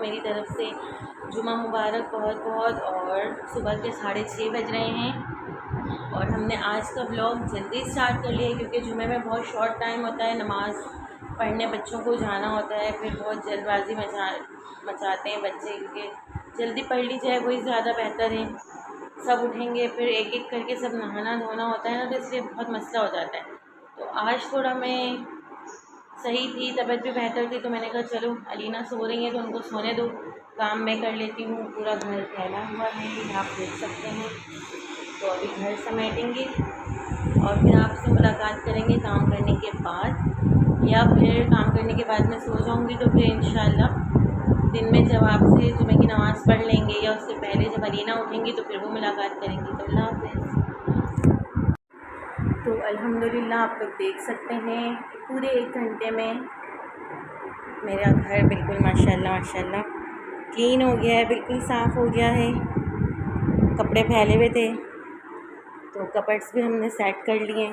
मेरी तरफ़ से जुमा मुबारक बहुत बहुत। और सुबह के 6:30 बज रहे हैं और हमने आज का व्लॉग जल्दी स्टार्ट कर लिया क्योंकि जुमे में बहुत शॉर्ट टाइम होता है, नमाज़ पढ़ने बच्चों को जाना होता है, फिर बहुत जल्दबाजी मचाते हैं बच्चे, क्योंकि जल्दी पढ़ ली जाए वही ज़्यादा बेहतर है। सब उठेंगे फिर एक एक करके सब नहाना धोना होता है ना, तो इसलिए बहुत मसला हो जाता है। तो आज थोड़ा मैं सही थी, तबीयत भी बेहतर थी, तो मैंने कहा चलो अलीना सो रही है तो उनको सोने दो, काम मैं कर लेती हूँ। पूरा घर फैला हुआ है, ये आप देख सकते हैं। तो अभी घर समेटेंगे और फिर आपसे मुलाकात करेंगे काम करने के बाद, या फिर काम करने के बाद मैं सो जाऊँगी तो फिर इंशाल्लाह दिन में जब आपसे जुमे की नमाज़ पढ़ लेंगे या उससे पहले जब अलीना उठेंगी तो फिर वो मुलाकात करेंगी। तो अल्लाह हाफ़िज़। तो अल्हम्दुलिल्लाह आप लोग देख सकते हैं पूरे 1 घंटे में मेरा घर बिल्कुल माशाल्लाह माशाल्लाह क्लीन हो गया है, बिल्कुल साफ़ हो गया है। कपड़े फैले हुए थे तो कपड़्स भी हमने सेट कर लिए,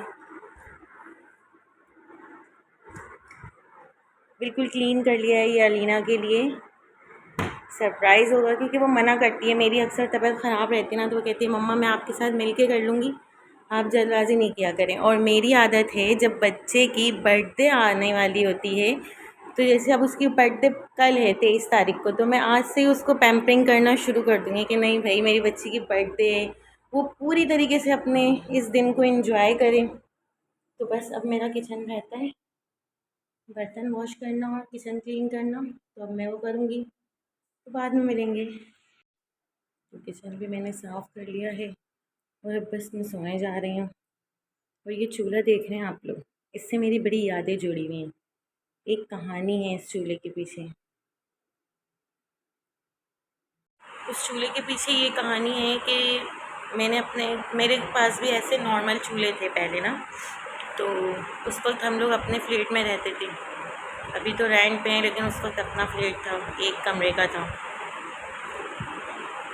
बिल्कुल क्लीन कर लिया है। ये अलीना के लिए सरप्राइज़ होगा क्योंकि वो मना करती है, मेरी अक्सर तबीयत ख़राब रहती है ना, तो वो कहती है मम्मा मैं आपके साथ मिल के कर लूँगी, आप जल्दबाजी नहीं किया करें। और मेरी आदत है जब बच्चे की बर्थडे आने वाली होती है, तो जैसे अब उसकी बर्थडे कल है 23 तारीख को, तो मैं आज से ही उसको पैम्परिंग करना शुरू कर दूँगी कि नहीं भाई मेरी बच्ची की बर्थडे है, वो पूरी तरीके से अपने इस दिन को एंजॉय करें। तो बस अब मेरा किचन रहता है बर्तन वॉश करना और किचन क्लीन करना, तो अब मैं वो करूँगी, तो बाद में मिलेंगे। तो किचन भी मैंने साफ़ कर लिया है और अब बस मैं सोने जा रही हूँ। और ये चूल्हा देख रहे हैं आप लोग, इससे मेरी बड़ी यादें जुड़ी हुई हैं, एक कहानी है इस चूल्हे के पीछे। उस चूल्हे के पीछे ये कहानी है कि मेरे पास भी ऐसे नॉर्मल चूल्हे थे पहले ना, तो उस वक्त हम लोग अपने फ्लैट में रहते थे। अभी तो रेंट पे हैं, लेकिन उस वक्त अपना फ्लैट था, 1 कमरे का था।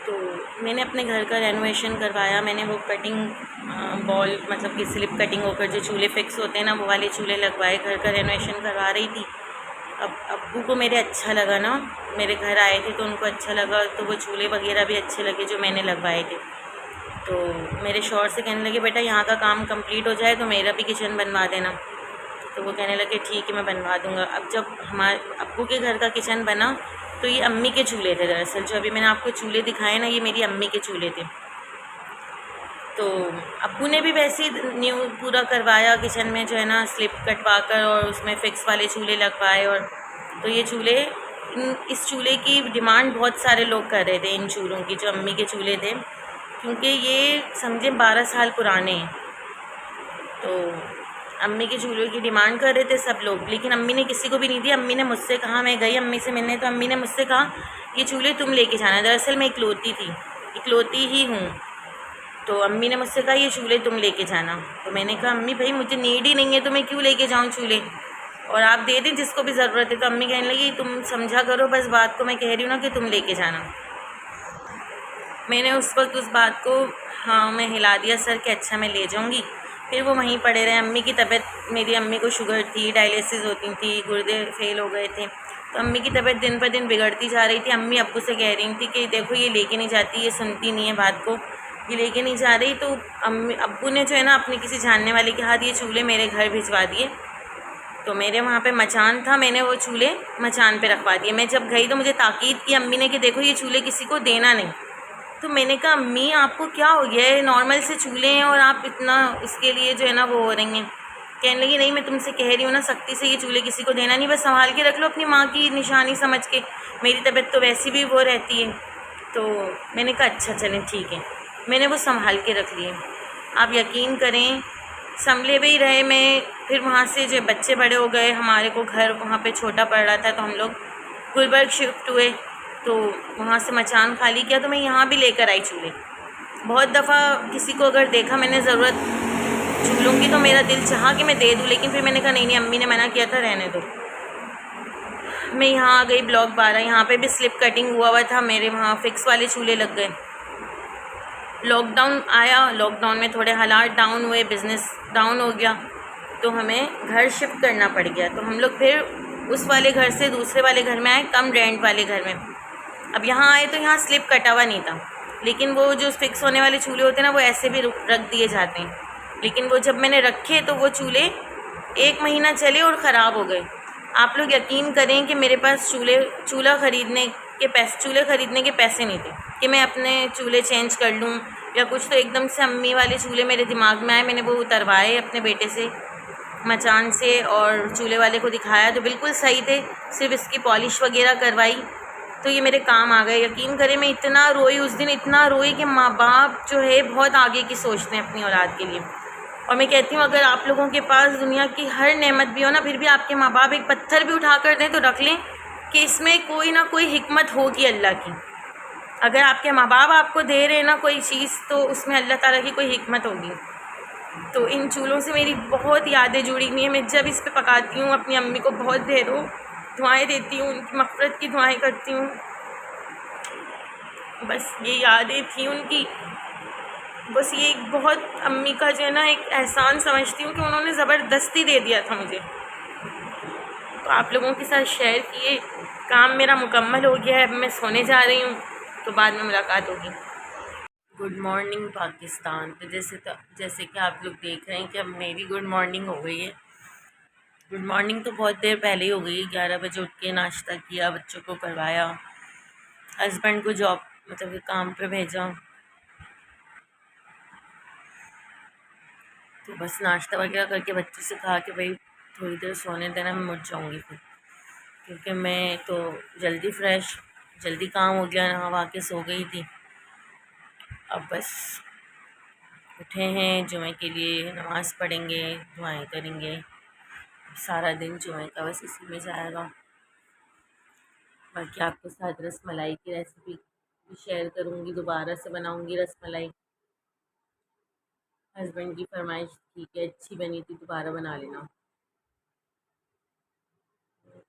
तो मैंने अपने घर का रेनोवेशन करवाया, मैंने वो कटिंग बॉल मतलब कि स्लिप कटिंग होकर जो चूल्हे फिक्स होते हैं ना, वो वाले चूल्हे लगवाए, घर का रेनोवेशन करवा रही थी। अब अब्बू को मेरे अच्छा लगा ना, मेरे घर आए थे तो उनको अच्छा लगा, तो वो चूल्हे वगैरह भी अच्छे लगे जो मैंने लगवाए थे। तो मेरे शौहर से कहने लगे बेटा यहाँ का काम कंप्लीट हो जाए तो मेरा भी किचन बनवा देना। तो वो कहने लगे ठीक है मैं बनवा दूँगा। अब जब हमारे अब्बू के घर का किचन बना तो ये अम्मी के चूल्हे थे, दरअसल जो अभी मैंने आपको चूल्हे दिखाए ना, ये मेरी अम्मी के चूल्हे थे। तो अब्बू ने भी वैसे ही न्यू पूरा करवाया किचन में, जो है ना स्लिप कटवा कर और उसमें फ़िक्स वाले चूल्हे लगवाए। और तो ये चूल्हे इस चूल्हे की डिमांड बहुत सारे लोग कर रहे थे, इन चूल्हों की, जो अम्मी के चूल्हे थे, क्योंकि ये समझे 12 साल पुराने हैं। तो अम्मी के चूल्हे की डिमांड कर रहे थे सब लोग, लेकिन अम्मी ने किसी को भी नहीं दी। अम्मी ने मुझसे कहा, मैं गई अम्मी से मिलने तो अम्मी ने मुझसे कहा ये चूल्हे तुम लेके जाना। दरअसल मैं इकलौती थी, इकलौती ही हूँ, तो अम्मी ने मुझसे कहा ये चूल्हे तुम लेके जाना। तो मैंने कहा अम्मी भाई मुझे नीड ही नहीं है तो मैं क्यों लेके जाऊँ चूल्हे, और आप दे दें जिसको भी ज़रूरत है। तो अम्मी कहने लगी तुम समझा करो बस बात को, मैं कह रही हूँ ना कि तुम लेके जाना। मैंने उस वक्त उस बात को हाँ मैं हिला दिया सर कि अच्छा मैं ले जाऊँगी। फिर वो वहीं पड़े रहे। अम्मी की तबीयत, मेरी अम्मी को शुगर थी, डायलिसिस होती थी, गुर्दे फेल हो गए थे, तो अम्मी की तबीयत दिन पर दिन बिगड़ती जा रही थी। अम्मी अब्बू से कह रही थी कि देखो ये लेके नहीं जाती, ये सुनती नहीं है बात को, ये लेके नहीं जा रही। तो अम्मी अब्बू ने जो है ना अपने किसी जानने वाले के हाथ ये चूल्हे मेरे घर भिजवा दिए। तो मेरे वहाँ पे मचान था, मैंने वो चूल्हे मचान पे रखवा दिए। मैं जब गई तो मुझे ताकीद की अम्मी ने कि देखो ये चूल्हे किसी को देना नहीं। तो मैंने कहा अम्मी आपको क्या हो गया है, नॉर्मल से चूल्हे हैं और आप इतना इसके लिए जो है ना वो हो रही हैं। कहने लगी नहीं मैं तुमसे कह रही हूँ ना सख्ती से, ये चूल्हे किसी को देना नहीं, बस संभाल के रख लो अपनी माँ की निशानी समझ के, मेरी तबीयत तो वैसी भी वो रहती है। तो मैंने कहा अच्छा चलें ठीक है, मैंने वो संभाल के रख लिए। आप यकीन करें संभले भी रहे। मैं फिर वहाँ से जो बच्चे बड़े हो गए, हमारे को घर वहाँ पे छोटा पड़ रहा था, तो हम लोग गुलबर्ग शिफ्ट हुए, तो वहाँ से मचान खाली किया, तो मैं यहाँ भी लेकर आई चूल्हे। बहुत दफ़ा किसी को अगर देखा मैंने ज़रूरत चूल्हों की तो मेरा दिल चाहा कि मैं दे दूँ, लेकिन फिर मैंने कहा नहीं अम्मी ने मना किया था रहने दो। मैं यहाँ आ गई ब्लॉक 12, यहाँ पे भी स्लिप कटिंग हुआ था, मेरे वहाँ फ़िक्स वाले चूल्हे लग गए। लॉकडाउन आया, लॉकडाउन में थोड़े हालात डाउन हुए, बिज़नेस डाउन हो गया, तो हमें घर शिफ्ट करना पड़ गया। तो हम लोग फिर उस वाले घर से दूसरे वाले घर में आए, कम रेंट वाले घर में। अब यहाँ आए तो यहाँ स्लिप कटा हुआ नहीं था, लेकिन वो जो फिक्स होने वाले चूल्हे होते हैं ना वो ऐसे भी रख दिए जाते हैं, लेकिन वो जब मैंने रखे तो वो चूल्हे 1 महीना चले और ख़राब हो गए। आप लोग यकीन करें कि मेरे पास चूल्हा ख़रीदने के पैसे नहीं थे कि मैं अपने चूल्हे चेंज कर लूँ या कुछ। तो एकदम से अम्मी वाले चूल्हे मेरे दिमाग में आए, मैंने वो उतरवाए अपने बेटे से मचान से और चूल्हे वाले को दिखाया तो बिल्कुल सही थे, सिर्फ इसकी पॉलिश वगैरह करवाई तो ये मेरे काम आ गए। यकीन करें मैं इतना रोई उस दिन, इतना रोई कि माँ बाप जो है बहुत आगे की सोचते हैं अपनी औलाद के लिए। और मैं कहती हूँ अगर आप लोगों के पास दुनिया की हर नेमत भी हो ना, फिर भी आपके माँ बाप एक पत्थर भी उठा कर दें तो रख लें कि इसमें कोई ना कोई हिकमत होगी अल्लाह की। अगर आपके माँ बाप आपको दे रहे हैं ना कोई चीज़ तो उसमें अल्लाह ताला की कोई हिकमत होगी। तो इन चूल्हों से मेरी बहुत यादें जुड़ी हुई हैं। मैं जब इस पे पकाती हूँ अपनी अम्मी को बहुत ढेरों दुआएं देती हूँ, उनकी मग़फ़िरत की दुआएं करती हूँ। बस ये यादें थी उनकी, बस ये एक बहुत अम्मी का जो है ना एक एहसान समझती हूँ कि उन्होंने ज़बरदस्ती दे दिया था मुझे। तो आप लोगों के साथ शेयर किए, काम मेरा मुकम्मल हो गया है, अब मैं सोने जा रही हूँ, तो बाद में मुलाकात होगी। Good morning Pakistan. तो जैसे कि आप लोग देख रहे हैं कि अब मेरी गुड मॉर्निंग हो गई है। गुड मॉर्निंग तो बहुत देर पहले ही हो गई, 11 बजे उठ के नाश्ता किया, बच्चों को करवाया, हस्बैंड को जॉब मतलब काम पे भेजा, तो बस नाश्ता वगैरह करके बच्चे से कहा कि भाई थोड़ी देर सोने देना, मैं उठ जाऊँगी फिर, क्योंकि मैं तो जल्दी काम हो गया, नहा के सो गई थी। अब बस उठे हैं, जुमे के लिए नमाज़ पढ़ेंगे, दुआएं करेंगे, सारा दिन जुमे का बस इसी में जाएगा। बाकी आपके साथ रस मलाई की रेसिपी भी शेयर करूँगी, दोबारा से बनाऊँगी रस मलाई। हस्बैंड की फरमाइश थी कि अच्छी बनी थी, दोबारा बना लेना।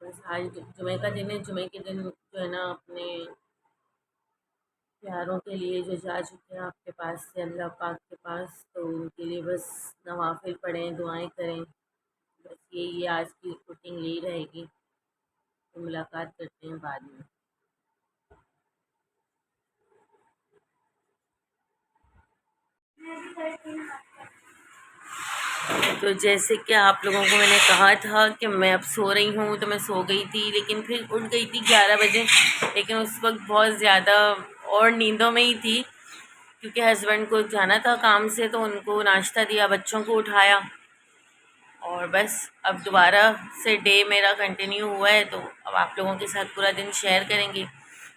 बस आज जुमे का दिन है, जुमे के दिन जो है ना अपने प्यारों के लिए जो जा चुके हैं आपके पास से अल्लाह पाक के पास, तो उनके लिए बस नवाफिल पढ़ें, दुआएं करें। बस ये आज की रूटीन यही रहेगी। तो मुलाकात करते हैं बाद में। तो जैसे कि आप लोगों को मैंने कहा था कि मैं अब सो रही हूँ, तो मैं सो गई थी, लेकिन फिर उठ गई थी 11 बजे, लेकिन उस वक्त बहुत ज़्यादा और नींदों में ही थी, क्योंकि हस्बैंड को जाना था काम से, तो उनको नाश्ता दिया, बच्चों को उठाया, और बस अब दोबारा से डे मेरा कंटिन्यू हुआ है। तो अब आप लोगों के साथ पूरा दिन शेयर करेंगे,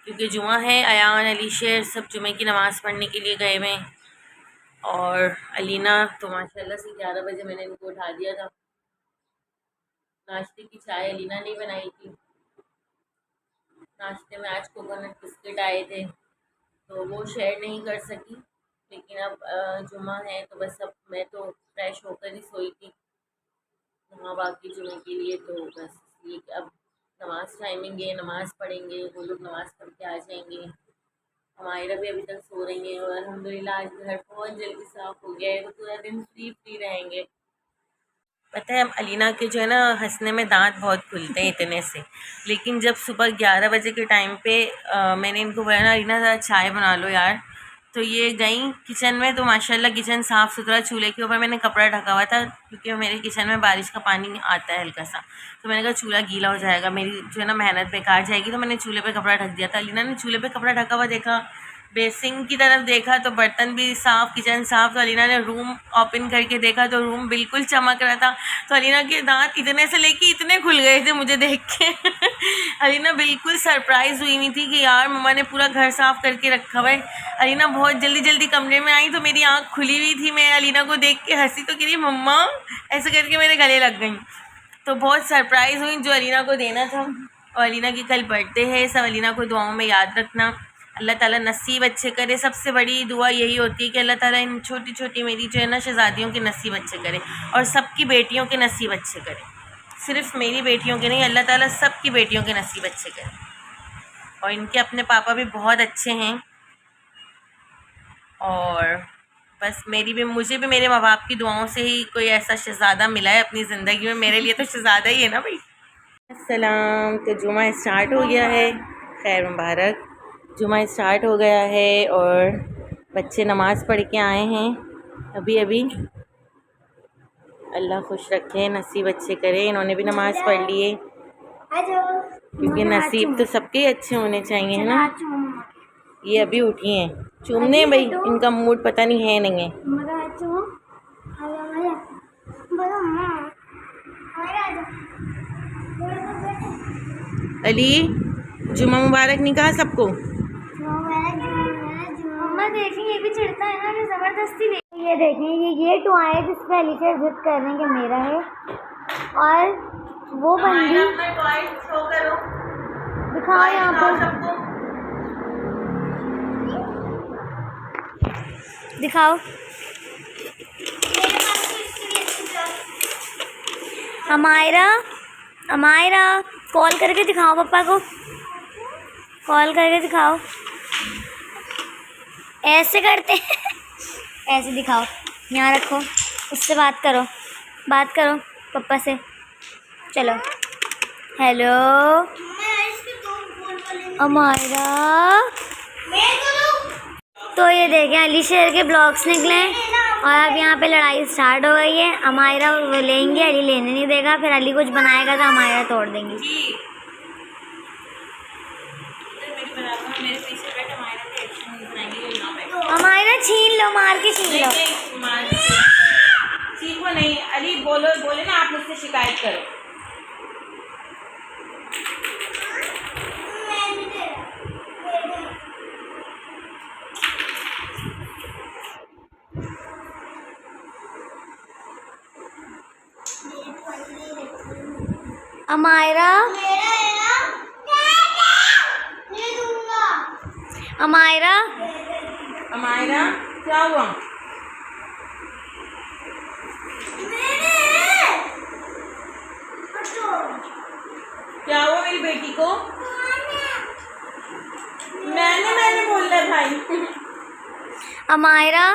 क्योंकि जुमा है। अयान, अली शेर सब जुमे की नमाज़ पढ़ने के लिए गए हुए हैं, और अलीना तो माशाल्लाह से 11 बजे मैंने इनको उठा दिया था। नाश्ते की चाय अलीना ने बनाई थी। नाश्ते में आज कोकोनट बिस्किट आए थे, तो वो शेयर नहीं कर सकी, लेकिन अब जुमा है तो बस अब मैं तो फ्रेश होकर ही सोई थी वहाँ बाकी जुमे के लिए। तो बस ये कि अब नमाज़ टाइमिंग है, नमाज़ पढ़ेंगे, वो लोग नमाज़ पढ़ के आ जाएंगे। हमायरा भी अभी तक सो रही है, और अल्हम्दुलिल्लाह आज घर बहुत जल्दी साफ़ हो गया है, तो पूरा दिन फ्री रहेंगे। पता है अलीना के जो है ना हंसने में दांत बहुत खुलते हैं इतने से, लेकिन जब सुबह 11 बजे के टाइम पे मैंने इनको बोला ना अलीना ज़रा चाय बना लो यार, तो ये गई किचन में, तो माशाल्लाह किचन साफ़ सुथरा, चूल्हे के ऊपर मैंने कपड़ा ढका हुआ था, क्योंकि मेरे किचन में बारिश का पानी आता है हल्का सा, तो मैंने कहा चूल्हा गीला हो जाएगा, मेरी जो है ना मेहनत बेकार जाएगी, तो मैंने चूल्हे पर कपड़ा ढक दिया था। अलीना ने चूल्हे पर कपड़ा ढका हुआ देखा, बेसिंग की तरफ देखा तो बर्तन भी साफ़, किचन साफ़, तो अलीना ने रूम ओपन करके देखा तो रूम बिल्कुल चमक रहा था। तो अलीना के दांत इतने से लेके इतने खुल गए थे मुझे देख के अलीना बिल्कुल सरप्राइज़ हुई हुई थी कि यार मम्मा ने पूरा घर साफ़ करके रखा हुआ है। अलीना बहुत जल्दी कमरे में आई तो मेरी आँख खुली हुई थी, मैं अलीना को देख के हंसी तो करी मम्मा ऐसे करके मेरे गले लग गई, तो बहुत सरप्राइज़ हुई जो अलीना को देना था। और अलीना की कल बर्थडे है, सब अलीना को दुआओं में याद रखना, अल्लाह ताला नसीब अच्छे करे। सबसे बड़ी दुआ यही होती है कि अल्लाह ताला इन छोटी छोटी मेरी जो है ना शहज़ादियों के नसीब अच्छे करे, और सबकी बेटियों के नसीब अच्छे करे, सिर्फ मेरी बेटियों के नहीं, अल्लाह ताला सबकी बेटियों के नसीब अच्छे करे। और इनके अपने पापा भी बहुत अच्छे हैं, और बस मुझे भी मेरे माँ बाप की दुआओं से ही कोई ऐसा शहज़ादा मिला है अपनी ज़िंदगी में, मेरे लिए तो शहज़ादा ही है ना भाई। अस्सलाम। तो जुमा स्टार्ट हो गया है, खैर मुबारक। जुमा स्टार्ट हो गया है और बच्चे नमाज़ पढ़ के आए हैं अभी अभी। अल्लाह खुश रखे, नसीब अच्छे करे। इन्होंने भी नमाज़ पढ़ लिए क्योंकि नसीब तो सबके अच्छे होने चाहिए, है ना। ये अभी उठी हैं, चूमने भाई इनका मूड पता नहीं है नहीं है। अली जुमा मुबारक नहीं कहा सबको। मम्मा देखिए ये भी चिढ़ता है ना, ये जबरदस्ती नहीं। ये देखिए ये टॉय है जिस पे अली सर जिद कर रहे हैं कि मेरा है, और वो बंदी दिखाओ यहाँ पर, दिखाओ। अमायरा कॉल करके दिखाओ पापा को, कॉल करके दिखाओ। ऐसे करते हैं ऐसे दिखाओ, यहाँ रखो, उससे बात करो पापा से। चलो हेलो अमायरा। तो ये देखें अली शेर के ब्लॉग्स निकले हैं और अब यहाँ पे लड़ाई स्टार्ट हो गई है। अमायरा वो लेंगे, अली लेने नहीं देगा, फिर अली कुछ बनाएगा तो अमायरा तोड़ देंगी। अमायरा छीन लो, मार के छीन लो। सीखो नहीं अली, बोले ना आप मुझसे शिकायत करो। अमायरा अमायरा अमायरा क्या हुआ? क्या हुआ मेरी बेटी को? मैंने बोल रहा भाई। अमायरा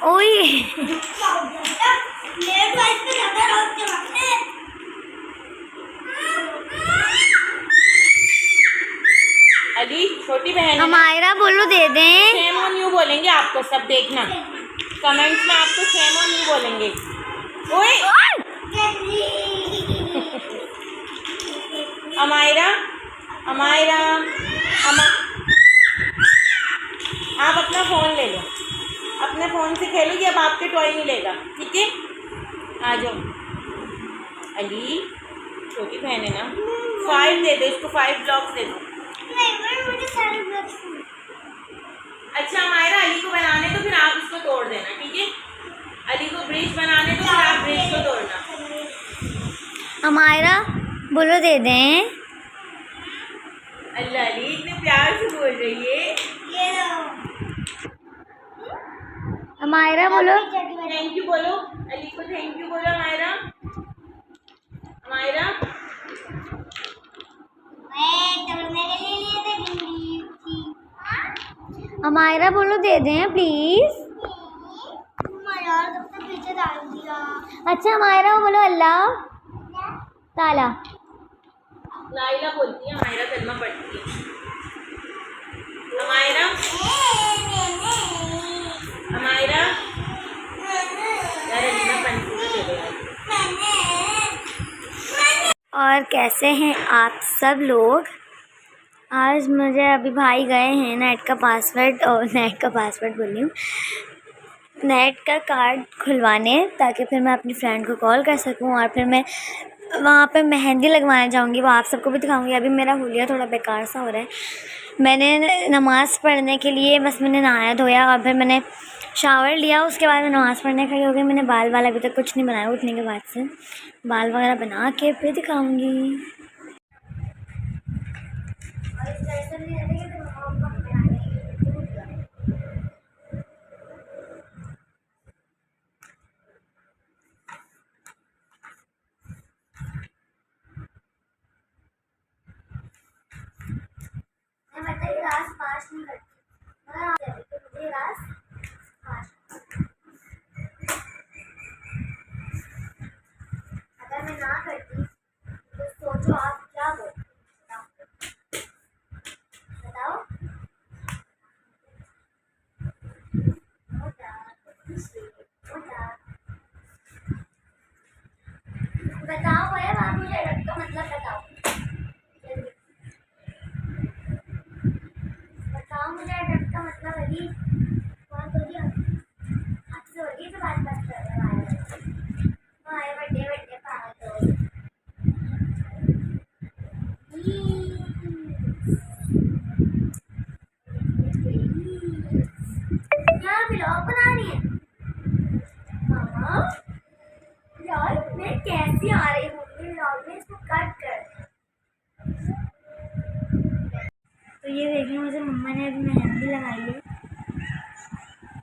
ओए अली छोटी बहन अमायरा बोलो दे दें। सेम ऑन यू बोलेंगे आपको सब, देखना कमेंट्स में आपको सेम ऑन यू बोलेंगे। ओए अमायरा आप अपना फ़ोन ले लो, अपने फ़ोन से खेलोगी, अब आपके टॉय नहीं लेगा, ठीक है। आ जाओ अली, छोटी बहन है ना। 5 दे दो इसको, 5 ब्लॉक्स दे दो। अच्छा अमायरा अली को बनाने तो फिर आप इसको तोड़ देना, ठीक है। अली को ब्रिज बनाने तो फिर आप ब्रिज को तोड़ना। अमायरा बोलो दे दें। अल्लाह अली इतने प्यार से बोल रही है। अमायरा बोलो थैंक यू बोलो, अली को थैंक यू बोलो। अमायरा अमायरा बोलो दे दें प्लीज। अच्छा अमायरा बोलो अल्लाह ताला। लाइला बोलती है, अमायरा कलमा पढ़ती है। अमायरा यार अलीना पंछी दे दो। और कैसे हैं आप सब लोग? आज मुझे अभी भाई गए हैं नेट का पासवर्ड बोल रही हूँ, नेट का कार्ड खुलवाने, ताकि फिर मैं अपनी फ्रेंड को कॉल कर सकूं और फिर मैं वहाँ पे मेहंदी लगवाने जाऊँगी। वो आप सबको भी दिखाऊंगी। अभी मेरा हुलिया थोड़ा बेकार सा हो रहा है। मैंने नमाज़ पढ़ने के लिए बस मैंने नहाया धोया और फिर मैंने शावर लिया, उसके बाद मैं नमाज़ पढ़ने खड़ी हो गई। मैंने बाल अभी तक कुछ नहीं बनाया, उठने के बाद से बाल वगैरह बना के फिर दिखाऊँगी। अगर मैं ना करती तो सोचो आप क्या बोलते। बताओ भैया, आप मुझे अडप्ट का मतलब बताओ। बताओ मुझे अडप्ट का मतलब। अली बात हो रही है आपसे, हो रही है तो बात कर रहे हैं भाई, बड्डे बड्डे पागल। यहाँ व्लॉग बना रही है मामा। यार मैं कैसी आ रही हूँ व्लॉग में, इसको कट कर। तो ये देखिए, मुझे मम्मा ने अभी मेहंदी लगाई है,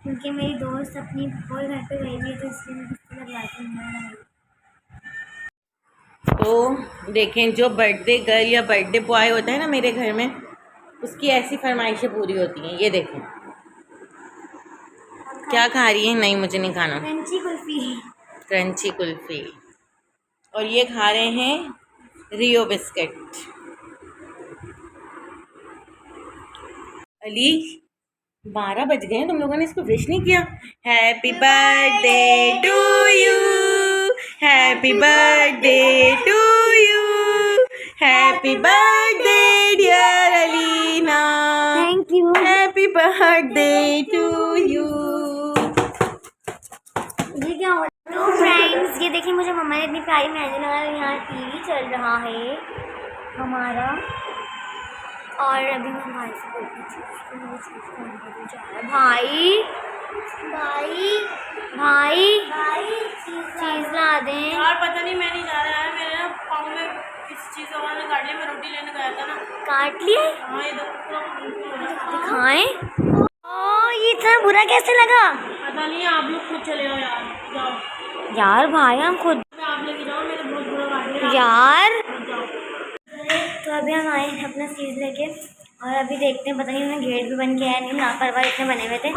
क्योंकि मेरी दोस्त अपनी फुफा घर पे गई हुई है, तो इसलिए मैं किसको लगवाती हूँ। तो देखें, जो बर्थडे गर्ल या बर्थडे बॉय होता है ना मेरे घर में, उसकी ऐसी फरमाइशें पूरी होती हैं। ये देखें क्या खा रही है। नहीं, मुझे नहीं खाना। क्रंची कुल्फी। क्रंची कुल्फी। और ये खा रहे हैं रियो बिस्किट। अली 12 बज गए हैं, तुम लोगों ने इसको विश नहीं किया। Happy birthday to you, happy birthday to you, happy birthday dear Alina, thank you. Happy birthday to you. ये क्या हो रहा है? तो फ्रेंड्स, ये देखिए, मुझे मम्मा ने इतनी प्यारी मेहंदी लगाई। यहाँ टीवी चल रहा है हमारा, और अभी मैं भाई से बोलती हूँ भाई भाई भाई भाई चीज़ ला दें यार। पता नहीं, मैं नहीं जा रहा है, मेरे ना पाँव में किसी चीज़ वाला ने काट लिया। मैं रोटी लेने गया था ना, काट लिए। हाँ ये दिखाएं। ओ, ये इतना बुरा कैसे लगा? पता नहीं, आप लोग खुद चले जाओ यार, जाओ यार भाई, हम खुद। आप लेके जाओ, मेरे बहुत बुरा काट लिया यार। जाओ। तो अभी हम आए हैं अपना चीज़ लेके, और अभी देखते हैं, पता नहीं उन्हें गेट भी बन गया है नहीं। लापरवाही इतने बने हुए थे,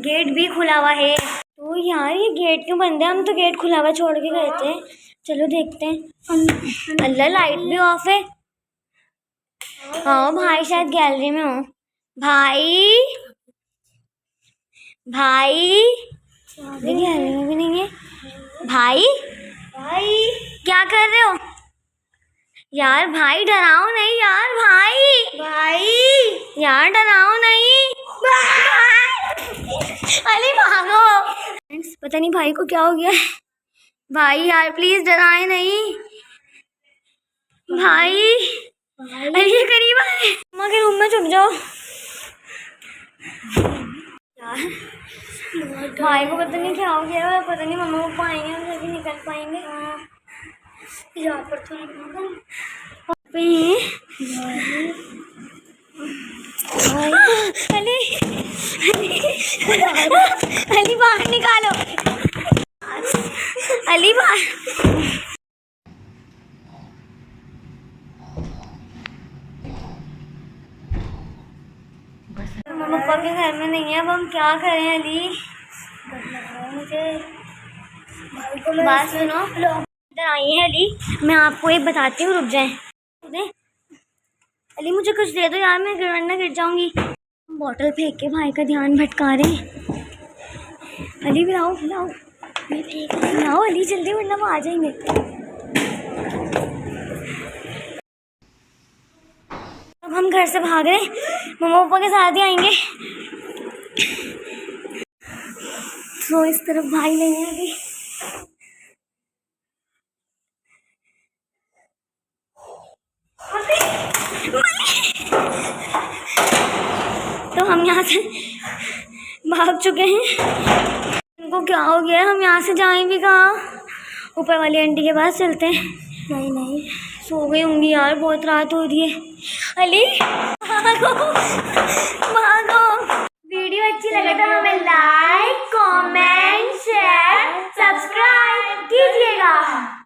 गेट भी खुला हुआ है। तो यार ये गेट क्यों बंद है? हम तो गेट खुला हुआ छोड़ के गए थे। चलो देखते हैं। अल्लाह, लाइट भी ऑफ है। हाँ भाई शायद गैलरी में हो। भाई भाई गैलरी में भी नहीं है। भाई भाई क्या कर रहे हो यार? भाई डराओ नहीं यार। भाई भाई यार डराओ नहीं। अली भागो। पता नहीं भाई को क्या हो गया है। भाई यार प्लीज डराए नहीं। भाई अली ये करीब आ रहे। मम्मा के रूम में छुप जाओ यार। भाई को पता नहीं क्या हो गया है, पता नहीं मम्मा को पाएंगे हम जब निकल पाएंगे। यहाँ पर तो अली अली बाहर निकालो। अली बाहर। मम्मा पापा के घर में नहीं है, अब हम क्या करें? अली मुझे बात सुनो। इधर आई है अली, मैं आपको एक बताती हूँ, रुक जाए। अली मुझे कुछ दे दो यार, मैं वरना गिर जाऊंगी। बॉटल फेंक के भाई का ध्यान भटका रहे हैं। अली लाओ लाओ, मैं फेंक लाओ अली जल्दी, वरना वो आ जाएंगे। अब हम घर से भाग रहे हैं, मम्मा पापा के साथ ही आएंगे। तो इस तरफ भाई नहीं है अभी। तो हम यहाँ से भाग चुके हैं। इनको क्या हो गया? हम यहाँ से जाएं भी कहाँ? ऊपर वाली आंटी के पास चलते हैं। नहीं नहीं, सो गई होंगी यार, बहुत रात हो रही है। अली भागो भागो। वीडियो अच्छी लगे तो हमें लाइक, कमेंट, शेयर, सब्सक्राइब कीजिएगा।